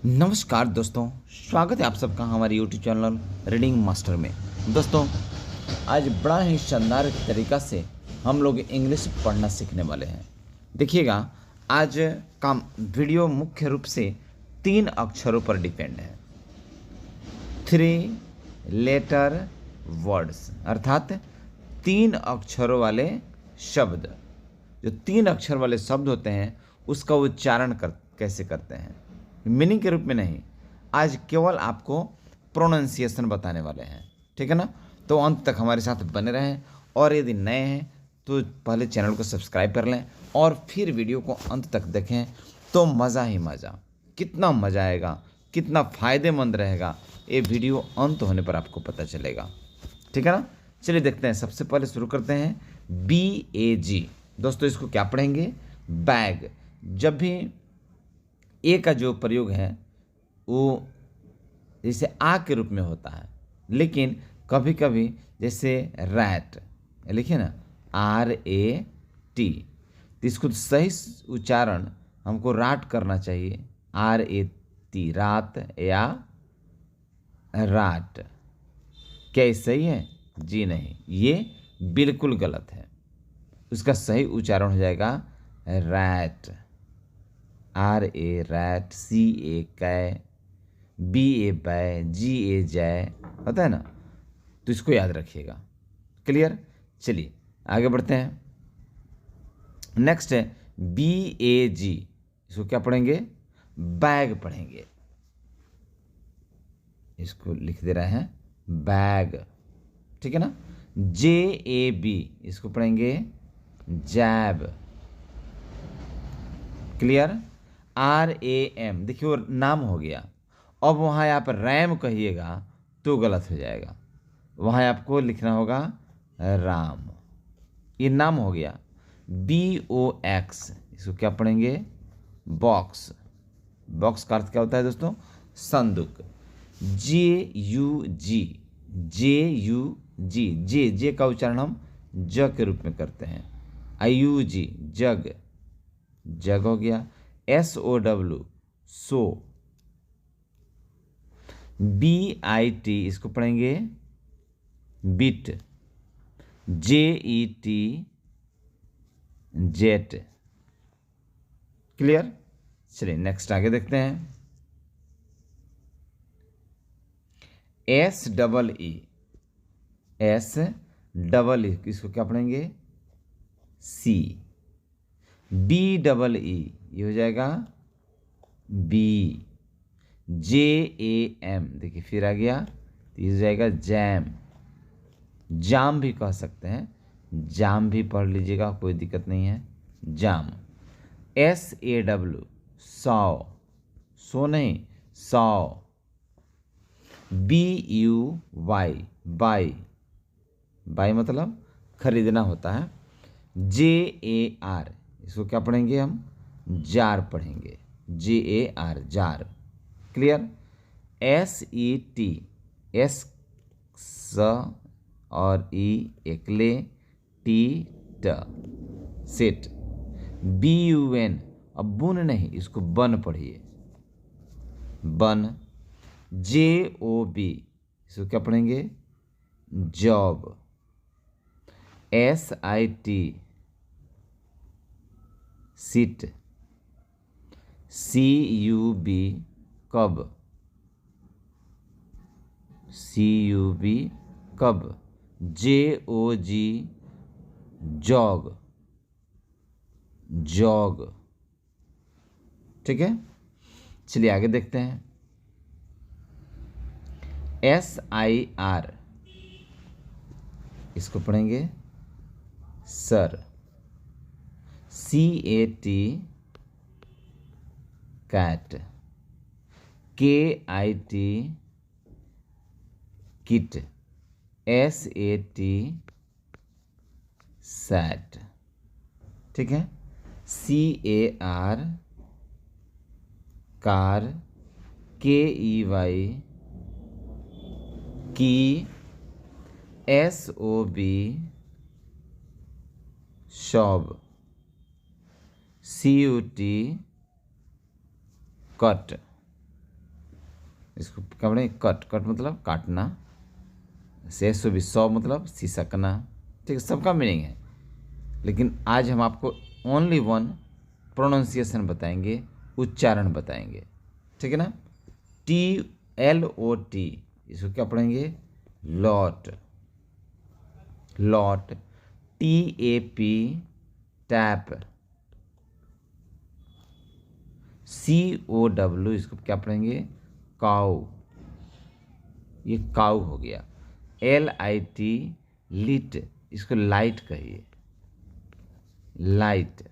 नमस्कार दोस्तों, स्वागत है आप सबका हमारे यूट्यूब चैनल रीडिंग मास्टर में। दोस्तों, आज बड़ा ही शानदार तरीक़ा से हम लोग इंग्लिश पढ़ना सीखने वाले हैं। देखिएगा, आज का वीडियो मुख्य रूप से 3 अक्षरों पर डिपेंड है। 3 लेटर वर्ड्स, अर्थात 3 अक्षरों वाले शब्द। जो 3 अक्षर वाले शब्द होते हैं उसका उच्चारण कैसे करते हैं, मीनिंग के रूप में नहीं। आज केवल आपको प्रोनाउंसिएशन बताने वाले हैं, ठीक है ना। तो अंत तक हमारे साथ बने रहें, और यदि नए हैं तो पहले चैनल को सब्सक्राइब कर लें और फिर वीडियो को अंत तक देखें। तो मज़ा ही मज़ा, कितना मज़ा आएगा, कितना फ़ायदेमंद रहेगा, ये वीडियो अंत होने पर आपको पता चलेगा, ठीक है ना। चलिए देखते हैं। सबसे पहले शुरू करते हैं BAG। दोस्तों, इसको क्या पढ़ेंगे? बैग। जब भी ए का जो प्रयोग है वो जैसे आ के रूप में होता है, लेकिन कभी कभी जैसे रैट लिखे ना, RAT, तो इसको सही उच्चारण हमको राट करना चाहिए, RAT, रात या राट। क्या ये सही है? जी नहीं, ये बिल्कुल गलत है। उसका सही उच्चारण हो जाएगा रैट, RA रैट, CA कै, BA बै, GA जय, होता है ना। तो इसको याद रखिएगा। क्लियर? चलिए आगे बढ़ते हैं। नेक्स्ट है BAG। इसको क्या पढ़ेंगे? बैग पढ़ेंगे। इसको लिख दे रहे हैं बैग, ठीक है ना। JAB, इसको पढ़ेंगे जैब। क्लियर? RAM, देखिए वो नाम हो गया। अब वहाँ आप रैम कहिएगा तो गलत हो जाएगा, वहाँ आपको लिखना होगा राम। ये नाम हो गया। BOX, इसको क्या पढ़ेंगे? बॉक्स। बॉक्स का अर्थ क्या होता है दोस्तों? संदूक। JUG, जे का उच्चारण हम ज के रूप में करते हैं। IUG, जग, जग हो गया। SOW, सो। BIT, इसको पढ़ेंगे बिट। JET, jet. क्लियर? चलिए नेक्स्ट आगे देखते हैं। SEE, इसको क्या पढ़ेंगे? सी। BEE, ये हो जाएगा बी। JAM, देखिए फिर आ गया, तो ये हो जाएगा जैम। जाम भी कह सकते हैं, जाम भी पढ़ लीजिएगा, कोई दिक्कत नहीं है, जाम। SAW, सौ, सो नहीं, सौ। BUY, बाई, बाई मतलब खरीदना होता है। JAR, इसको क्या पढ़ेंगे हम? जार पढ़ेंगे, JAR, jar. Clear? SET, S स और ई एकले, टी ट, सेट। BUN, अब बुन नहीं, इसको बन पढ़िए, बन। JOB, इसको क्या पढ़ेंगे? Job. SIT, sit. CUB, cub, CUB, cub. JOG, jog, jog. ठीक है, चलिए आगे देखते हैं। SIR, इसको पढ़ेंगे sir. CAT, cat. KIT, kit. SAT, sat. ठीक है। CAR, car. KEY, key. SOB, sob. CUT, cut. इसको क्या पढ़ेंगे, कट, कट मतलब काटना, से सो भी सौ मतलब सिसकना, ठीक है, सबका मीनिंग है। लेकिन आज हम आपको ओनली वन प्रोनाउंसिएशन बताएंगे, उच्चारण बताएंगे, ठीक है ना। TLOT, इसको क्या पढ़ेंगे, lot, lot. TAP, tap. COW, इसको क्या पढ़ेंगे, काउ, ये काउ हो गया। LIT, लिट, इसको लाइट कहिए, लाइट।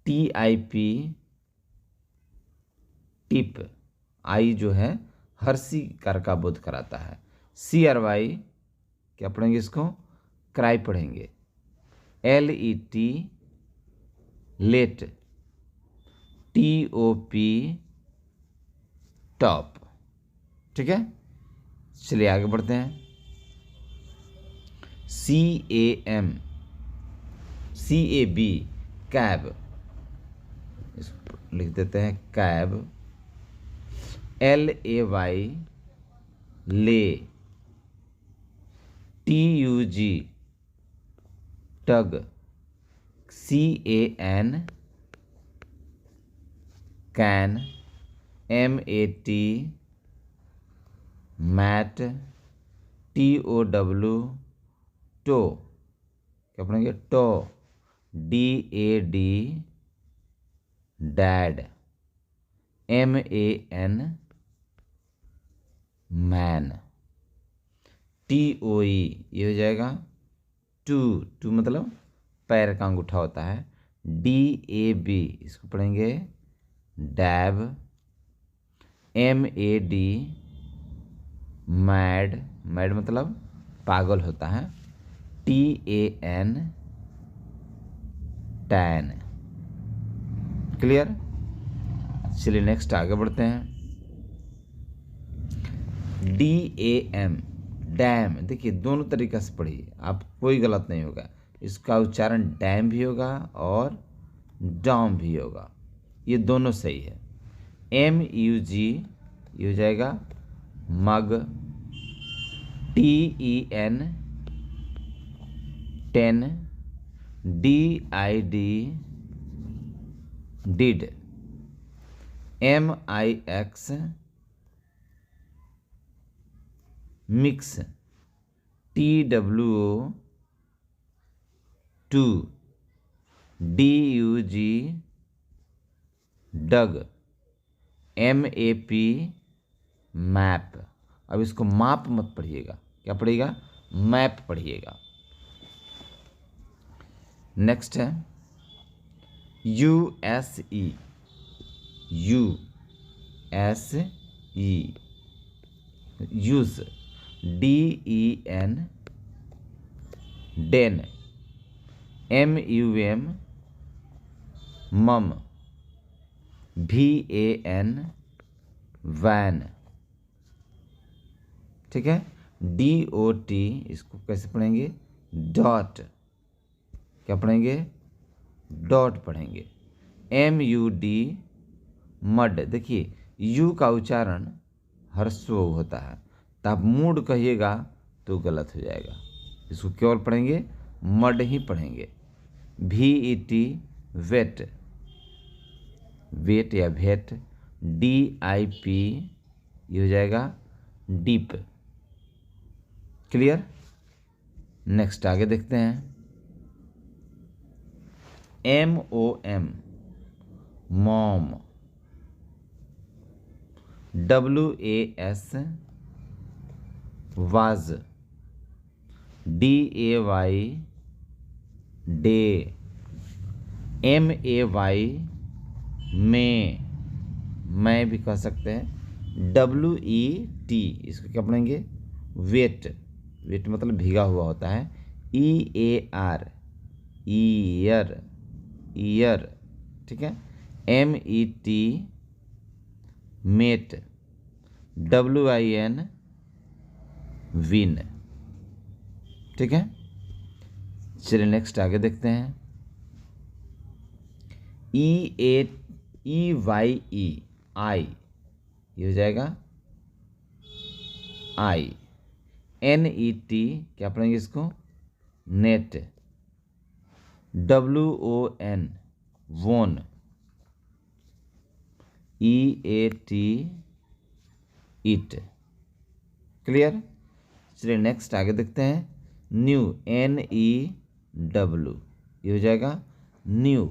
TIP, टिप, आई जो है हर्षी कर का बोध कराता है। CRY, क्या पढ़ेंगे इसको, क्राई पढ़ेंगे। LET, late. TOP, टॉप, ठीक है। चलिए आगे बढ़ते हैं। CAB, कैब, इसको लिख देते हैं cab. LAY, lay. TUG, tug. CAN, can. MAT, mat. TOW, tow, क्या पढ़ेंगे, tow. DAD, dad. MAN, man. TOE, ये हो जाएगा टू, टू मतलब पैर का अंगूठा होता है। DAB, इसको पढ़ेंगे डैब। MAD, मैड, मैड मतलब पागल होता है। TAN, tan. क्लियर। चलिए नेक्स्ट आगे बढ़ते हैं। DAM, डैम, देखिए दोनों तरीक़े से पढ़िए, आप कोई गलत नहीं होगा। इसका उच्चारण डैम भी होगा और डॉम भी होगा, ये दोनों सही है। MUG, ये हो जाएगा mug. TEN, ten. DID, did. MIX, mix. TWO, two. DUG, dug. MAP, map. अब इसको माप मत पढ़िएगा, क्या पढ़िएगा, मैप पढ़िएगा। नेक्स्ट है USE, USE, use. DEN, den. MUM, mum. VAN, van, ठीक है। DOT, इसको कैसे पढ़ेंगे, डॉट, क्या पढ़ेंगे, डॉट पढ़ेंगे। MUD, मड, देखिए यू का उच्चारण ह्रस्व होता है, तो आप मूड कहिएगा तो गलत हो जाएगा, इसको केवल पढ़ेंगे मड ही पढ़ेंगे। VET, वेट, वेट या भेट। DIP, ये हो जाएगा डीप। क्लियर। नेक्स्ट आगे देखते हैं। MOM, mom. WAS, was. DAY, day. MAY, मैं भी कह सकते हैं। WET, इसको क्या पढ़ेंगे, वेट, वेट मतलब भीगा हुआ होता है। EAR, ईयर, ईयर, ठीक है। MET, met. WIN, विन, ठीक है। चलिए नेक्स्ट आगे देखते हैं। EYE, आई, ये हो जाएगा आई। NET क्या पढ़ेंगे इसको? Net. WON won. EAT eat. Clear? चलिए नेक्स्ट आगे देखते हैं। न्यू NEW ये हो जाएगा new.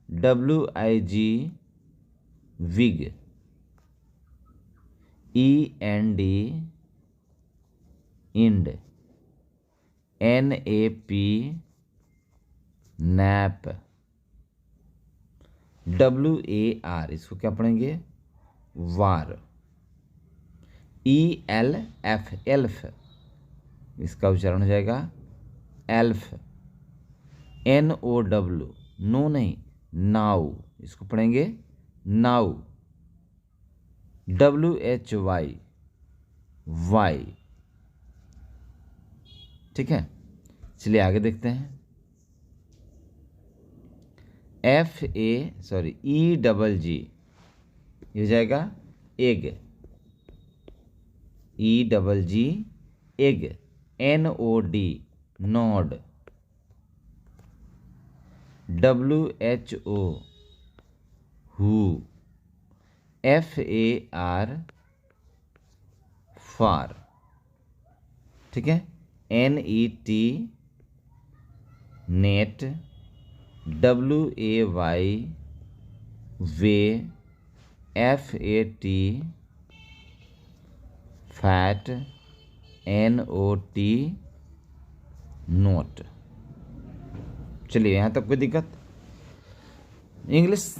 WIG wig. END end. NAP nap. WAR इसको क्या पढ़ेंगे? वार। ELF एल्फ इसका उच्चारण हो जाएगा एल्फ। NOW नो नहीं नाउ इसको पढ़ेंगे नाउ। WHY Y. ठीक है, चलिए आगे देखते हैं। EGG ये हो जाएगा egg. EGG egg. NOD node. WHO who. FAR फार। ठीक है, NET net. WAY way. FAT fat. NOT note. चलिए यहाँ तक कोई दिक्कत? इंग्लिश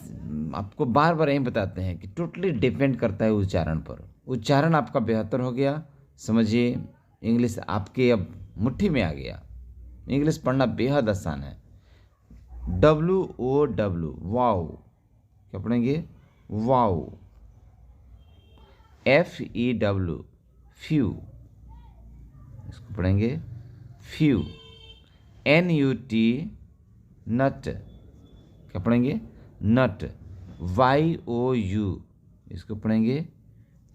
आपको बार बार यही बताते हैं कि टोटली डिपेंड करता है उच्चारण पर। उच्चारण आपका बेहतर हो गया, समझिए इंग्लिश आपके अब मुट्ठी में आ गया। इंग्लिश पढ़ना बेहद आसान है। WOW वाओ क्या पढ़ेंगे? वाओ। FEW फ्यू इसको पढ़ेंगे फ्यू। NUT नट क्या पढ़ेंगे? नट। YOU इसको पढ़ेंगे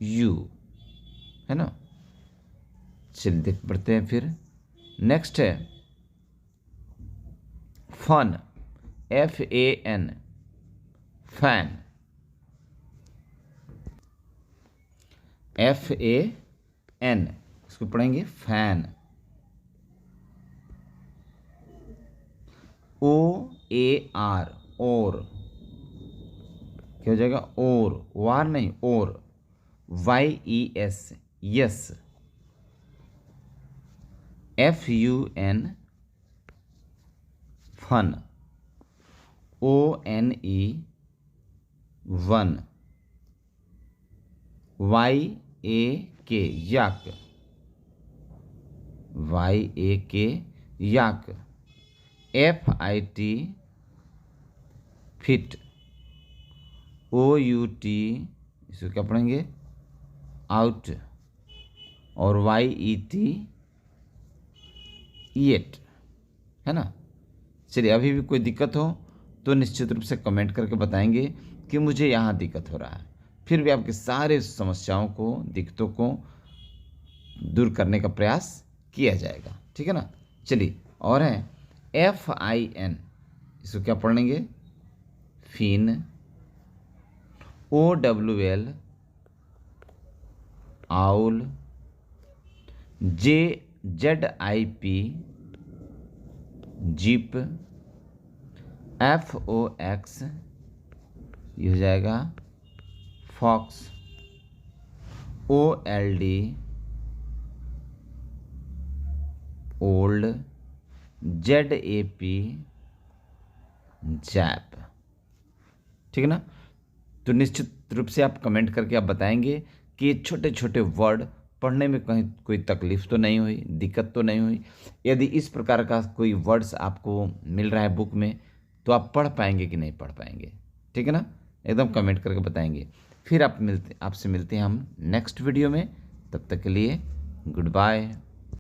यू, है ना। चलिए देख पढ़ते हैं फिर। नेक्स्ट है फन। FAN fan. FAN इसको पढ़ेंगे फैन। OAR और क्या हो जाएगा? और वार नहीं और। YES yes. FUN fun. ONE one. YAK yak. YAK yak. FIT fit. OUT इसको क्या पढ़ेंगे? आउट। और YET ईट, है ना। चलिए अभी भी कोई दिक्कत हो तो निश्चित रूप से कमेंट करके बताएंगे कि मुझे यहाँ दिक्कत हो रहा है। फिर भी आपके सारे समस्याओं को, दिक्कतों को दूर करने का प्रयास किया जाएगा, ठीक है ना। चलिए और हैं FIN इसको क्या पढ़ेंगे? Fin. OWL owl. ZIP zip. FOX ये हो जाएगा fox. OLD old. ZAP zap, ठीक है ना। तो निश्चित रूप से आप कमेंट करके आप बताएंगे कि छोटे छोटे वर्ड पढ़ने में कहीं कोई तकलीफ तो नहीं हुई, दिक्कत तो नहीं हुई। यदि इस प्रकार का कोई वर्ड्स आपको मिल रहा है बुक में तो आप पढ़ पाएंगे कि नहीं पढ़ पाएंगे, ठीक है ना। एकदम कमेंट करके बताएंगे। फिर आपसे मिलते हैं हम नेक्स्ट वीडियो में। तब तक के लिए गुड बाय।